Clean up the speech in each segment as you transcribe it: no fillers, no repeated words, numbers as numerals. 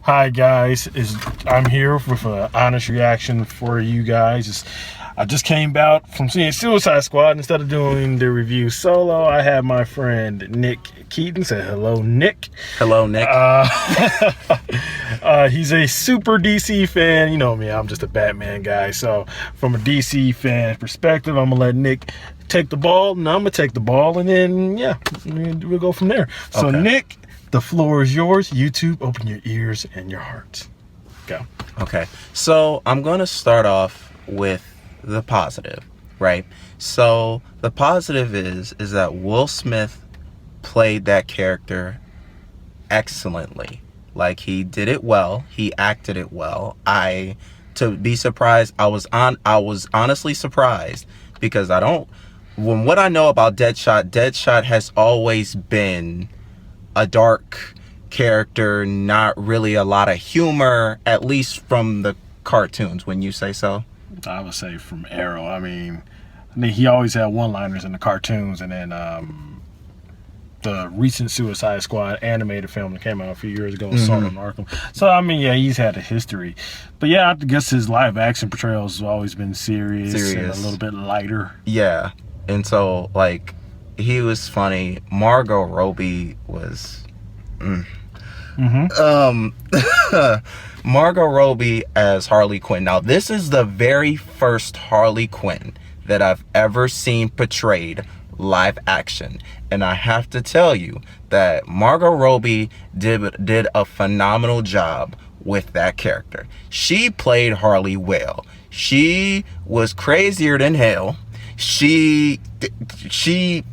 Hi guys, I'm here with an honest reaction for you guys. I just came out from seeing Suicide Squad. Instead of doing the review solo, I have my friend Nick Keaton. Say hello, Nick. Hello, Nick. He's a super DC fan. You know me, I'm just a Batman guy. So from a DC fan perspective, I'm gonna let Nick take the ball. Now I'm gonna take the ball, and then we'll go from there. So Okay. Nick, the floor is yours. YouTube, open your ears and your hearts. Go. Okay, so I'm going to start off with the positive, right? So the positive is that Will Smith played that character excellently. Like, he did it well. He acted it well. To be surprised, I was honestly surprised because what I know about Deadshot has always been a dark character, not really a lot of humor, at least from the cartoons, when you say so. I would say from Arrow. I mean, he always had one-liners in the cartoons, and then the recent Suicide Squad animated film that came out a few years ago, Assault on Arkham. So, I mean, yeah, he's had a history. But yeah, I guess his live-action portrayals have always been serious and a little bit lighter. Yeah, and so, like, he was funny. Margot Robbie was... Margot Robbie as Harley Quinn. Now, this is the very first Harley Quinn that I've ever seen portrayed live action. And I have to tell you that Margot Robbie did a phenomenal job with that character. She played Harley well. She was crazier than hell. She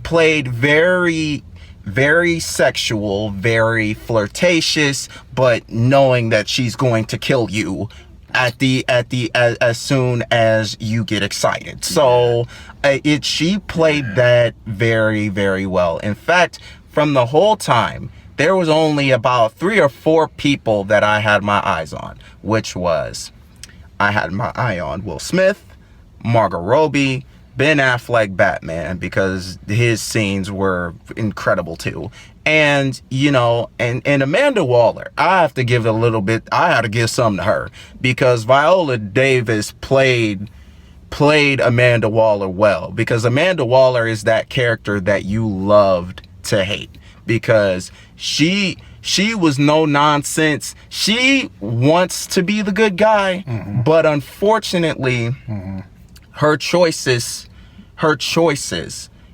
played very sexual, very flirtatious, but knowing that she's going to kill you as soon as you get excited. So she played that very, very well. In fact, from the whole time, there was only about 3 or 4 people that I had my eyes on, which was I had my eye on Will Smith, Margot Robbie, Ben Affleck Batman, because his scenes were incredible too. And, you know, and Amanda Waller, I had to give something to her, because Viola Davis played Amanda Waller well, because Amanda Waller is that character that you loved to hate, because she was no nonsense. She wants to be the good guy, but unfortunately, her choices,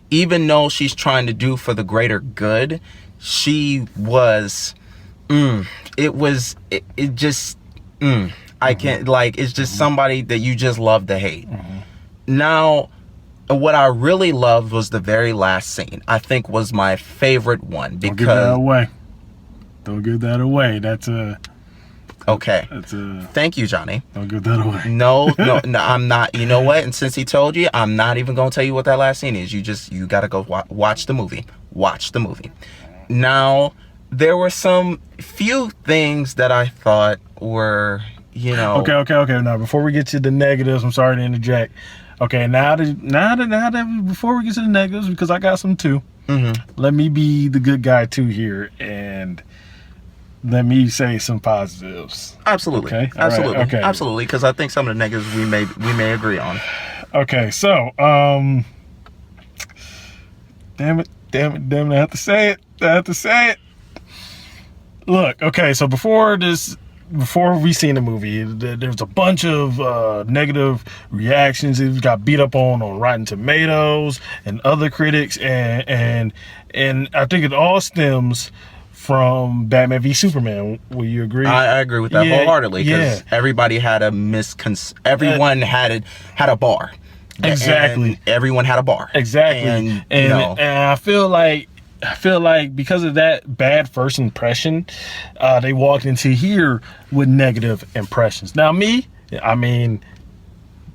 even though she's trying to do for the greater good, I can't, like, it's just somebody that you just love to hate. Now, what I really loved was the very last scene. I think was my favorite one, because... Don't give that away. That's okay. Thank you, Johnny. Don't give that away. No, I'm not. You know what? And since he told you, I'm not even going to tell you what that last scene is. You got to go watch the movie. Watch the movie. Now, there were some few things that I thought were, you know... Okay. Now, before we get to the negatives, I'm sorry to interject. Okay, now that before we get to the negatives, because I got some too, let me be the good guy too here, and... let me say some positives. Absolutely. Okay. Absolutely. Right. Okay. Absolutely. Because I think some of the negatives we may agree on. Okay. So, damn it. I have to say it. Look. Okay. So before we seen the movie, there's a bunch of negative reactions. It got beat up on Rotten Tomatoes and other critics, and I think it all stems from Batman v Superman. Will you agree? I agree with that wholeheartedly, because everybody had everyone had a bar. Exactly. And everyone had a bar. Exactly. And I feel like because of that bad first impression, they walked into here with negative impressions. Now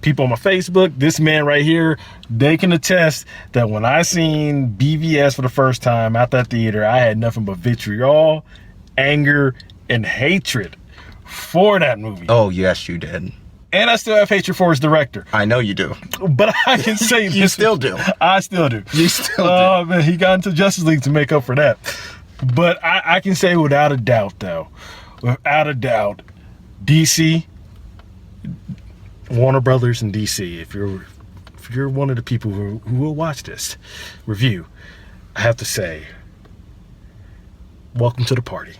people on my Facebook, this man right here, they can attest that when I seen BVS for the first time out that theater, I had nothing but vitriol, anger, and hatred for that movie. Oh, yes, you did. And I still have hatred for his director. I know you do. But I can say You still do. I still do. You still do. Oh, man, he got into Justice League to make up for that. But I can say without a doubt, though, without a doubt, DC, Warner Brothers and DC. If you're one of the people who will watch this review, I have to say, welcome to the party.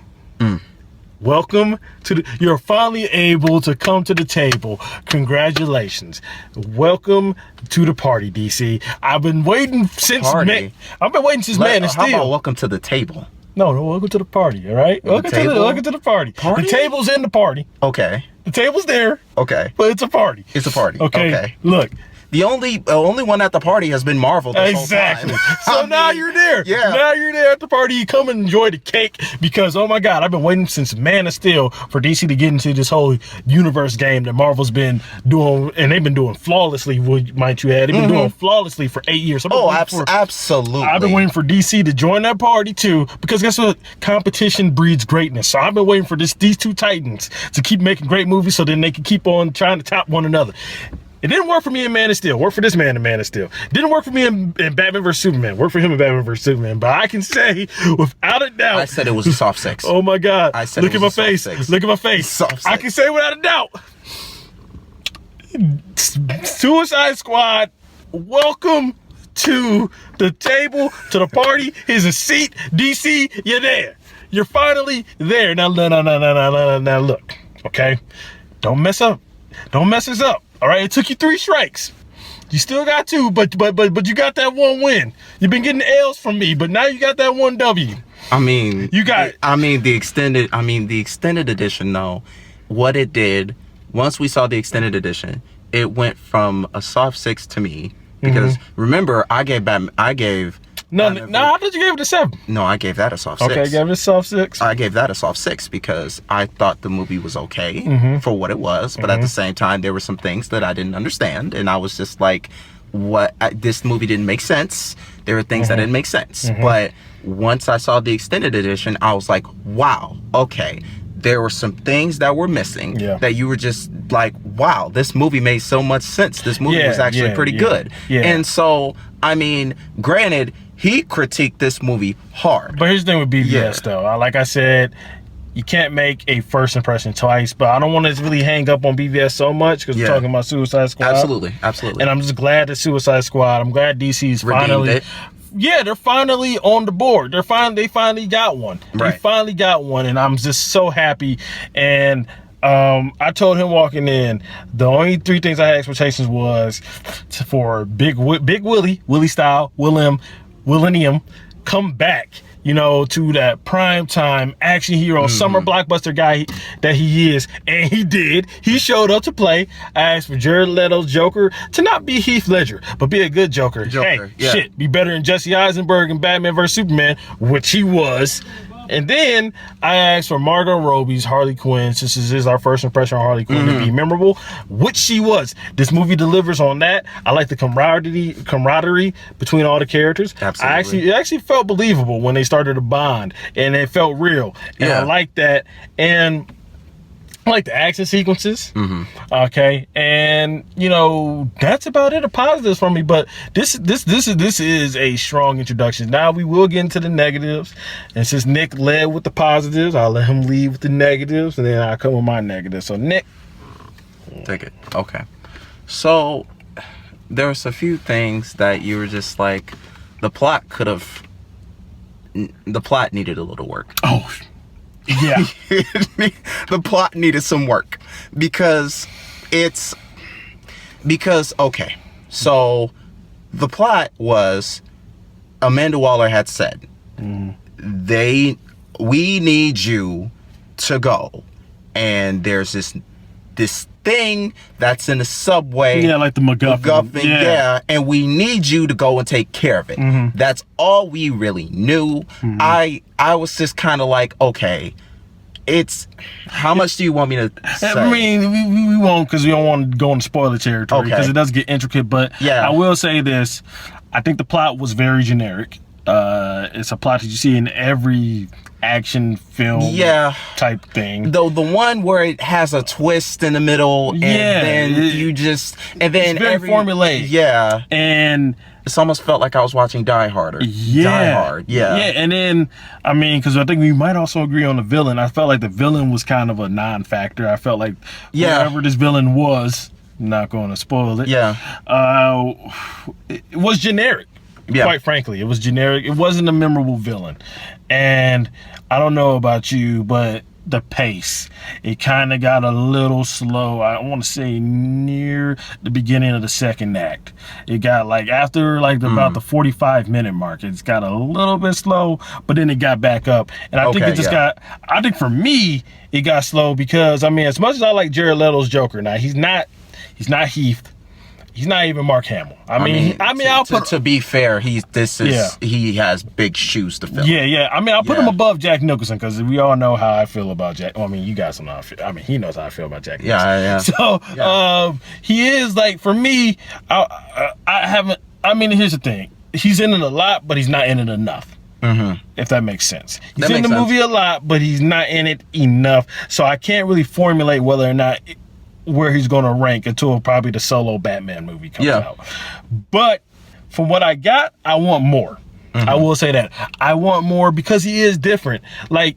Welcome to you're finally able to come to the table. Congratulations. Welcome to the party, DC. I've been waiting since Man of Steel. How about welcome to the table? No, welcome to the party, all right? Welcome to the party. Party? The table's in the party. Okay. The table's there. Okay. But it's a party. It's a party. Okay. Look. The only one at the party has been Marvel this whole time. So now you're there. Yeah. Now you're there at the party. You come and enjoy the cake because, oh my God, I've been waiting since Man of Steel for DC to get into this whole universe game that Marvel's been doing, and they've been doing flawlessly, might you add. They've been doing flawlessly for 8 years. Absolutely. I've been waiting for DC to join that party too, because guess what? Competition breeds greatness. So I've been waiting for these two titans to keep making great movies so then they can keep on trying to top one another. It didn't work for me in Man of Steel. Worked for this man in Man of Steel. Didn't work for me in Batman vs. Superman. Worked for him in Batman vs. Superman. But I can say, without a doubt... I said it was a soft 6. Oh my God. I said Look at my face. Six. Look at my face. Soft 6. I can say without a doubt. Suicide Squad, welcome to the table, to the party. Here's a seat. DC, you're there. You're finally there. Now look, okay? Don't mess up. Don't mess us up. All right, it took you 3 strikes. You still got 2, but you got that 1 win. You've been getting L's from me, but now you got that 1 W. I mean, you got. The extended edition though. What it did once we saw the extended edition, it went from a soft 6 to me because remember I gave No, I thought you gave it a 7. No, I gave that a soft 6. Okay, you gave it a soft 6. I gave that a soft 6 because I thought the movie was okay for what it was, but at the same time, there were some things that I didn't understand, and I was just like, this movie didn't make sense. There were things that didn't make sense. But once I saw the extended edition, I was like, wow, okay. There were some things that were missing that you were just like, wow, this movie made so much sense. This movie was actually pretty good. Yeah. And so, I mean, granted, he critiqued this movie hard. But here's the thing with BVS, though. Like I said, you can't make a first impression twice, but I don't want to really hang up on BVS so much because we're talking about Suicide Squad. Absolutely. And I'm just glad that Suicide Squad, I'm glad DC's finally... Yeah, they're finally on the board. They finally got one. Right. They finally got one, and I'm just so happy. And I told him walking in, the only 3 things I had expectations was for Big Willie style, Willennium, come back, you know, to that prime time action hero, summer blockbuster guy that he is. And he did. He showed up to play. I asked for Jared Leto's Joker to not be Heath Ledger, but be a good Joker. Shit, be better than Jesse Eisenberg in Batman vs. Superman, which he was. And then I asked for Margot Robbie's Harley Quinn, since this is our first impression on Harley Quinn, to be memorable, which she was. This movie delivers on that. I like the camaraderie between all the characters. Absolutely. It actually felt believable when they started to bond, and it felt real. And I like that. And I like the action sequences. Okay, and you know that's about it. The positives from me, but this is a strong introduction. Now we will get into the negatives, and since Nick led with the positives, I'll let him lead with the negatives, and then I'll come with my negatives. So Nick, take it. Okay, so there's a few things that you were just like, the plot needed a little work. Oh. Yeah. The plot needed some work because okay, so the plot was Amanda Waller had said we need you to go, and there's this thing that's in the subway, like the MacGuffin, and we need you to go and take care of it. That's all we really knew. I was just kind of like, okay, it's how much do you want me to say? I mean, we won't, because we don't want to go into spoiler territory, because it does get intricate. But I will say this: I think the plot was very generic. It's a plot that you see in every action film type thing. Though the one where it has a twist in the middle, and then it's very formulaic. Yeah. And It's almost felt like I was watching Die Hard or Yeah. Die Hard. Yeah. Yeah, and then, I mean, because I think we might also agree on the villain. I felt like the villain was kind of a non-factor. I felt like whoever this villain was, not going to spoil it. Yeah. It was generic. Yeah. Quite frankly, it was generic. It wasn't a memorable villain. And I don't know about you, but the pace, it kind of got a little slow. I want to say near the beginning of the second act. It got like after like about the 45-minute mark, it's got a little bit slow, but then it got back up. And I think it just I think for me, it got slow because, I mean, as much as I like Jared Leto's Joker, now he's not Heath. He's not even Mark Hamill. I mean, I'll put to be fair, he has big shoes to fill. Yeah. I mean, I'll put him above Jack Nicholson because we all know how I feel about Jack. Well, I mean, you guys don't know how I feel. I mean, he knows how I feel about Jack Nicholson. Yeah. So, he is like, for me, I haven't. I mean, here's the thing: he's in it a lot, but he's not in it enough. Mm-hmm. If that makes sense. He's in the movie a lot, but he's not in it enough. So I can't really formulate whether or not where he's going to rank until probably the solo Batman movie comes out. But from what I got, I want more. I will say that. I want more because he is different. Like,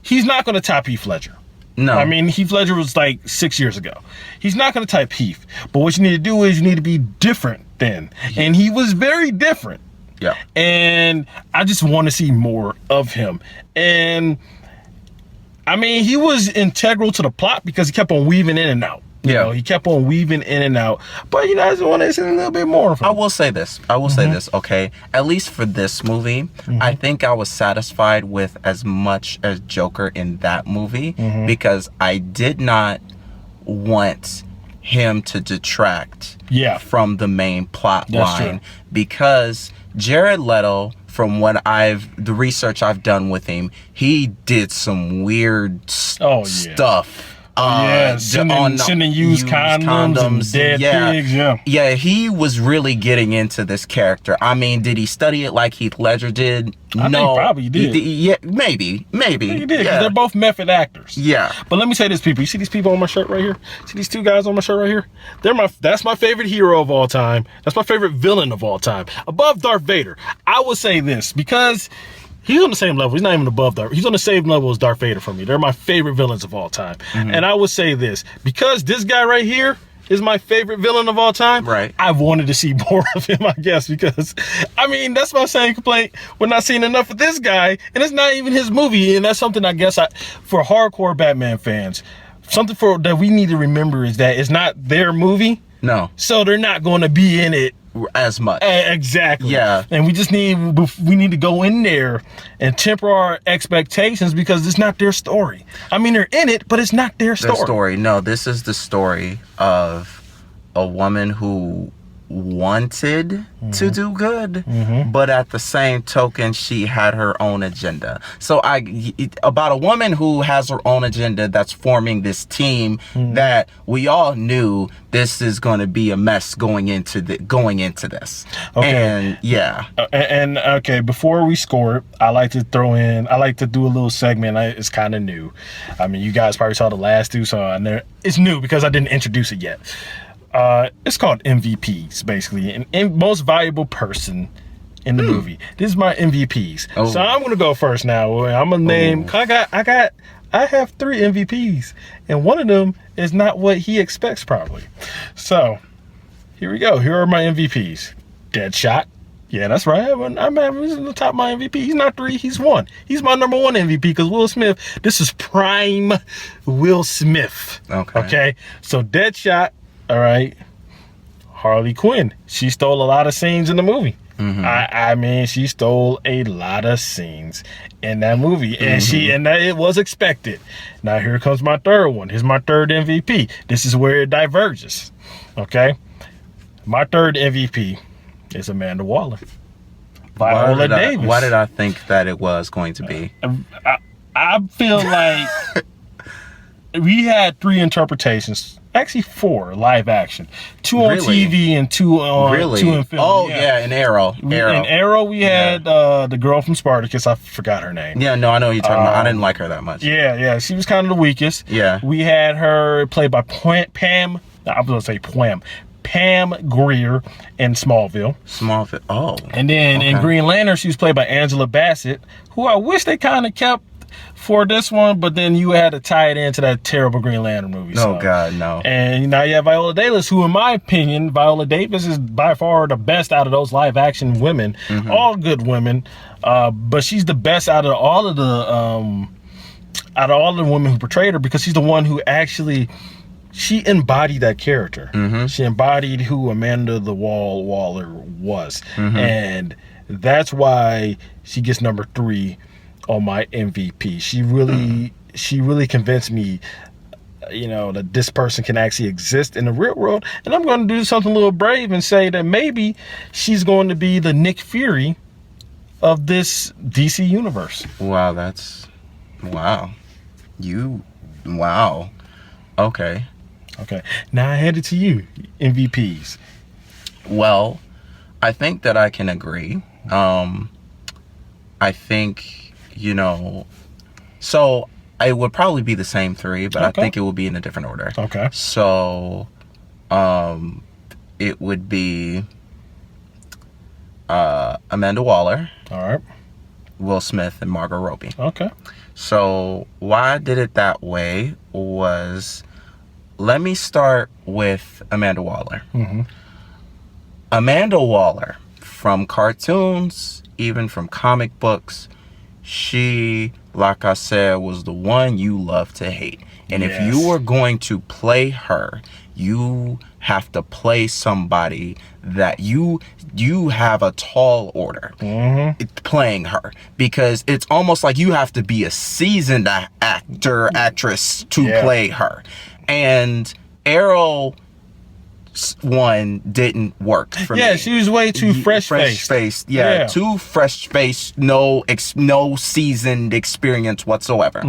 he's not going to top Heath Ledger. No. I mean, Heath Ledger was like 6 years ago. He's not going to type Heath. But what you need to do is you need to be different then. And he was very different. Yeah. And I just want to see more of him. And I mean, he was integral to the plot because he kept on weaving in and out. You know, he kept on weaving in and out. But, you know, I just want to see a little bit more from him. I will say this, okay? At least for this movie, I think I was satisfied with as much as Joker in that movie because I did not want him to detract from the main plot line because Jared Leto, from the research I've done with him, he did some weird stuff. Sending used condoms and dead pigs. Yeah, he was really getting into this character. I mean, did he study it like Heath Ledger did? I think probably did. Yeah, maybe. He did, because they're both method actors. Yeah. But let me say this, people. You see these people on my shirt right here? See these two guys on my shirt right here? That's my favorite hero of all time. That's my favorite villain of all time. Above Darth Vader. I will say this, because he's on the same level. He's not even above Darth. He's on the same level as Darth Vader for me. They're my favorite villains of all time. And I would say this, because this guy right here is my favorite villain of all time. Right. I've wanted to see more of him, I guess, because, I mean, that's my same complaint. We're not seeing enough of this guy, and it's not even his movie. And that's something I guess for hardcore Batman fans, something that we need to remember is that it's not their movie. No. So they're not going to be in it as much. Exactly. Yeah. And we need to go in there and temper our expectations because it's not their story. I mean, they're in it, but it's not their story. No, this is the story of a woman who wanted to do good, but at the same token, she had her own agenda. So about a woman who has her own agenda that's forming this team that we all knew this is going to be a mess going into this. Okay. And okay, before we score it, I like to do a little segment. It's kind of new. I mean, you guys probably saw the last two, so it's new because I didn't introduce it yet. It's called MVPs, basically, and most valuable person in the movie. This is my MVPs. So I'm gonna go first now. I'm gonna name. I have 3 MVPs, and one of them is not what he expects probably. So here we go. Here are my MVPs. Deadshot. Yeah, that's right. I'm having the top of my MVP. He's not 3, he's 1. He's my number 1 MVP because Will Smith. This is prime Will Smith. Okay. So Deadshot. All right, Harley Quinn. She stole a lot of scenes in the movie. I mean, she stole a lot of scenes in that movie, and it was expected. Now here comes my third one. Here's my third MVP. This is where it diverges. Okay, my third MVP is Amanda Waller. Viola Davis. Why did I think that it was going to be? I feel like we had 3 interpretations. Actually 4 live action. 2 on TV and 2 in film. Oh yeah, in Arrow. In Arrow we had the girl from Spartacus. I forgot her name. Yeah, no, I know what you're talking about. I didn't like her that much. Yeah, she was kind of the weakest. Yeah. We had her played by Pam. I was gonna say Pam. Pam Grier in Smallville. Smallville. Oh. And then in Green Lantern, she was played by Angela Bassett, who I wish they kind of kept for this one, but then you had to tie it into that terrible Green Lantern movie. Oh, God, no. And now you have Viola Davis, who, in my opinion, Viola Davis is by far the best out of those live action women. All good women, but she's the best out of all of the women who portrayed her, because she's the one who actually, she embodied that character. She embodied who Amanda the Waller was, and that's why she gets number 3 on my MVP. She really convinced me, that this person can actually exist in the real world. And I'm going to do something a little brave and say that maybe she's going to be the Nick Fury of this DC universe. Wow, wow. Okay. Now I hand it to you, MVPs. Well, I think that I can agree. I think, so it would probably be the same 3, but I think it will be in a different order. Okay. So, it would be Amanda Waller. All right. Will Smith and Margot Robbie. Okay. So why I did it that way was, let me start with Amanda Waller. Amanda Waller, from cartoons, even from comic books, she, like I said, was the one you love to hate. And if you were going to play her, you have to play somebody that you have a tall order playing her, because it's almost like you have to be a seasoned actress to play her. And Arrow one didn't work for me. Yeah, she was way too fresh-faced. Yeah, too fresh-faced, no seasoned experience whatsoever.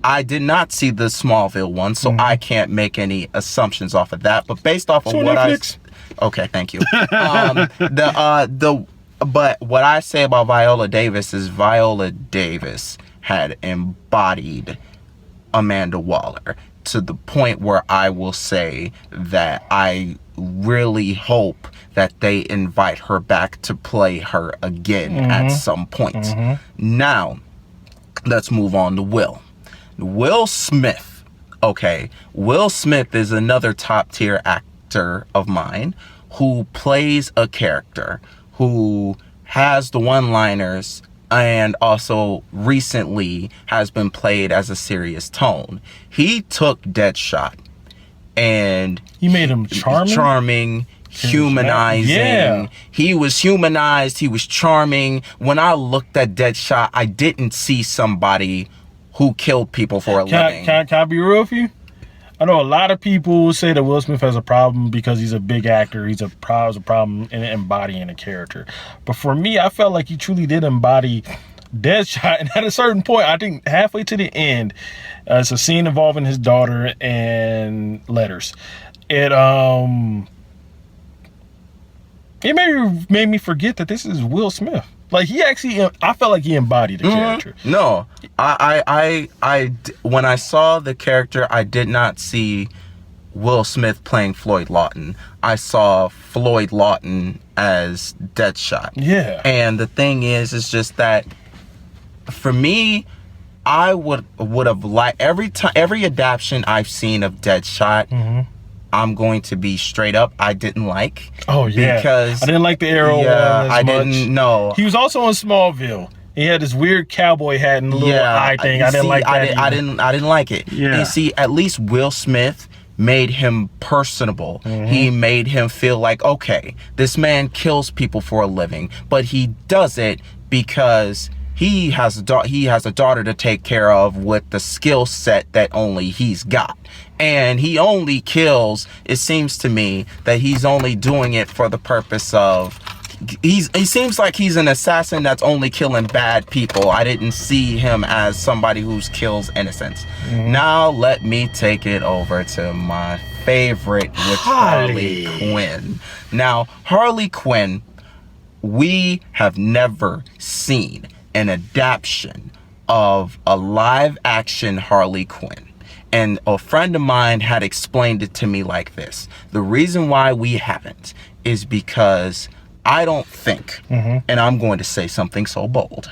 I did not see the Smallville one, so I can't make any assumptions off of that. But based off of what Netflix. Okay, thank you. But what I say about Viola Davis is Viola Davis had embodied Amanda Waller to the point where I will say that I really hope that they invite her back to play her again at some point. Now, let's move on to Will Smith. Okay, Will Smith is another top tier actor of mine who plays a character who has the one-liners and also recently has been played as a serious tone. He took Deadshot and he made him charming, humanizing. He was humanized. He was charming. When I looked at Deadshot, I didn't see somebody who killed people for a living. Can I be real with you? I know a lot of people say that Will Smith has a problem because he's a big actor. He's a problem in embodying a character. But for me, I felt like he truly did embody Deadshot. And at a certain point, I think halfway to the end, it's a scene involving his daughter and letters. It made me forget that this is Will Smith. Like, he actually, I felt like he embodied the character. No, when I saw the character, I did not see Will Smith playing Floyd Lawton. I saw Floyd Lawton as Deadshot. Yeah. And the thing is just that for me, I would have liked every adaptation I've seen of Deadshot. I'm going to be straight up, I didn't like. Oh, yeah. Because I didn't like the Arrow one as much. Didn't know. He was also on Smallville. He had this weird cowboy hat and little eye thing. I didn't like that. I didn't like it. Yeah. You see, at least Will Smith made him personable. He made him feel like, okay, this man kills people for a living, but he does it because he has a daughter to take care of with the skill set that only he's got. And he only kills, it seems to me, that he's only doing it for the purpose of, he seems like he's an assassin that's only killing bad people. I didn't see him as somebody who kills innocents. Now let me take it over to my favorite, which Harley Quinn. Now, Harley Quinn, we have never seen an adaptation of a live action Harley Quinn. And a friend of mine had explained it to me like this. The reason why we haven't is because I don't think, and I'm going to say something so bold,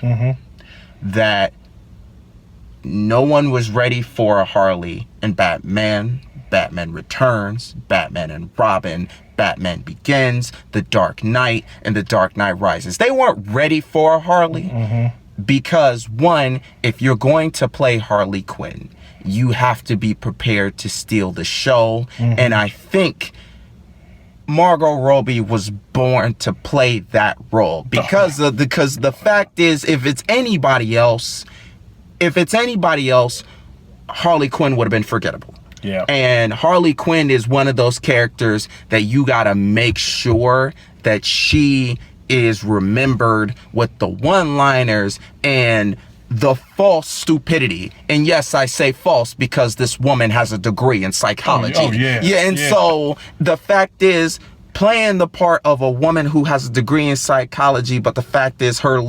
that no one was ready for a Harley in Batman, Batman Returns, Batman and Robin, Batman Begins, The Dark Knight, and The Dark Knight Rises. They weren't ready for a Harley because, one, if you're going to play Harley Quinn, you have to be prepared to steal the show. And I think Margot Robbie was born to play that role because the fact is, if it's anybody else, Harley Quinn would have been forgettable. Yeah. And Harley Quinn is one of those characters that you gotta make sure that she is remembered with the one-liners and the false stupidity. And yes, I say false because this woman has a degree in psychology. So the fact is, playing the part of a woman who has a degree in psychology, but the fact is her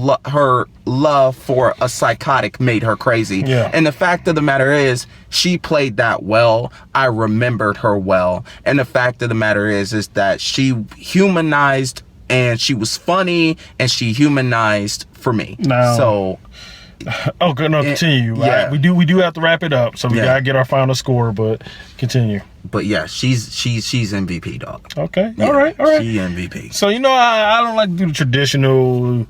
love for a psychotic made her crazy. And the fact of the matter is, she played that well. I remembered her well. And the fact of the matter is that she humanized, and she was funny, and she humanized for me. Continue. Right? We do have to wrap it up, so we gotta get our final score, but continue. But yeah, she's MVP, dog. Okay. All right. She MVP. So I don't like to do the traditional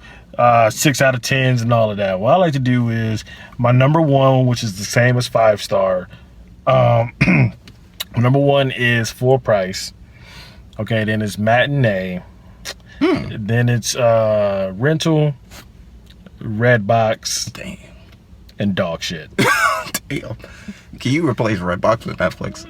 6 out of 10s and all of that. What I like to do is my number one, which is the same as 5-star. Number one is Full Price. Okay, then it's Matinee. Then it's Rental, Redbox, and Dog Shit. Damn. Can you replace Redbox with Netflix?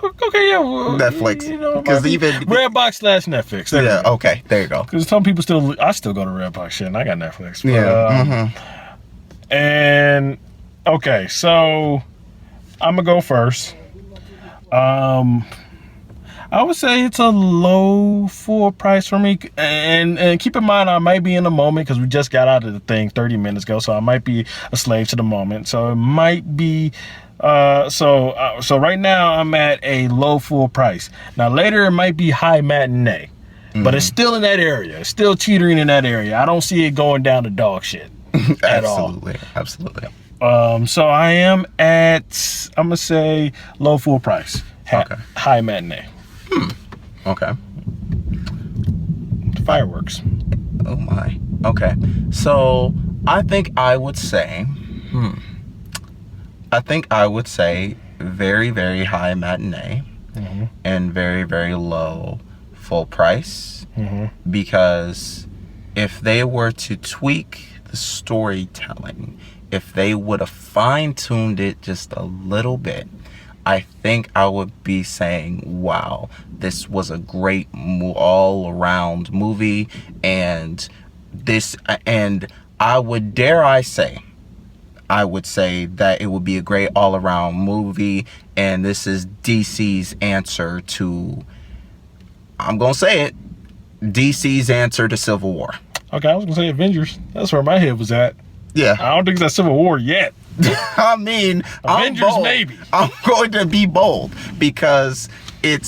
Okay, yeah. Well, Netflix. Because even Redbox / Netflix. Okay, there you go. Because some people I still go to Redbox shit, and I got Netflix. But, and okay, so I'm gonna go first. I would say it's a low full price for me, and keep in mind I might be in the moment because we just got out of the thing 30 minutes ago, so I might be a slave to the moment. So it might be so right now I'm at a low full price. Now later it might be high matinee, but it's still in that area. It's still teetering in that area. I don't see it going down to dog shit at all. Absolutely. So I am at, I'm gonna say low full price, high matinee. Okay. Fireworks. Oh my. Okay. So I think I would say very, very high matinee and very, very low full price. Because if they were to tweak the storytelling, if they would have fine-tuned it just a little bit, I think I would be saying, wow, this was a great all-around movie, and I would say that it would be a great all-around movie, and this is DC's answer to, I'm gonna say it, DC's answer to Civil War. Okay, I was gonna say Avengers. That's where my head was at. Yeah. I don't think it's that Civil War yet. I mean, Avengers maybe. I'm going to be bold because we,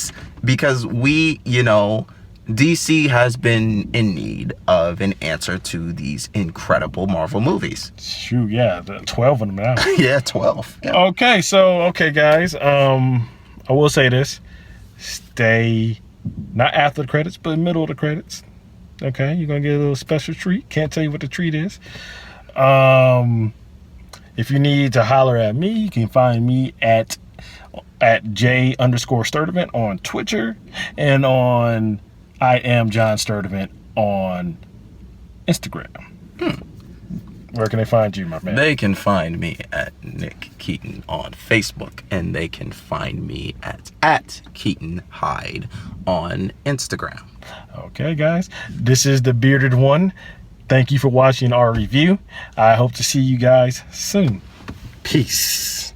DC has been in need of an answer to these incredible Marvel movies. Shoot, yeah, 12 of them now. Yeah, 12. Yeah. Okay, guys. I will say this: stay not after the credits, but middle of the credits. Okay, you're gonna get a little special treat. Can't tell you what the treat is. If you need to holler at me, you can find me at J_Sturdivant on Twitter, and on I am John Sturdivant on Instagram. Where can they find you, my man? They can find me at Nick Keaton on Facebook, and they can find me at Keaton Hyde on Instagram. Okay, guys, this is the Bearded One. Thank you for watching our review. I hope to see you guys soon. Peace.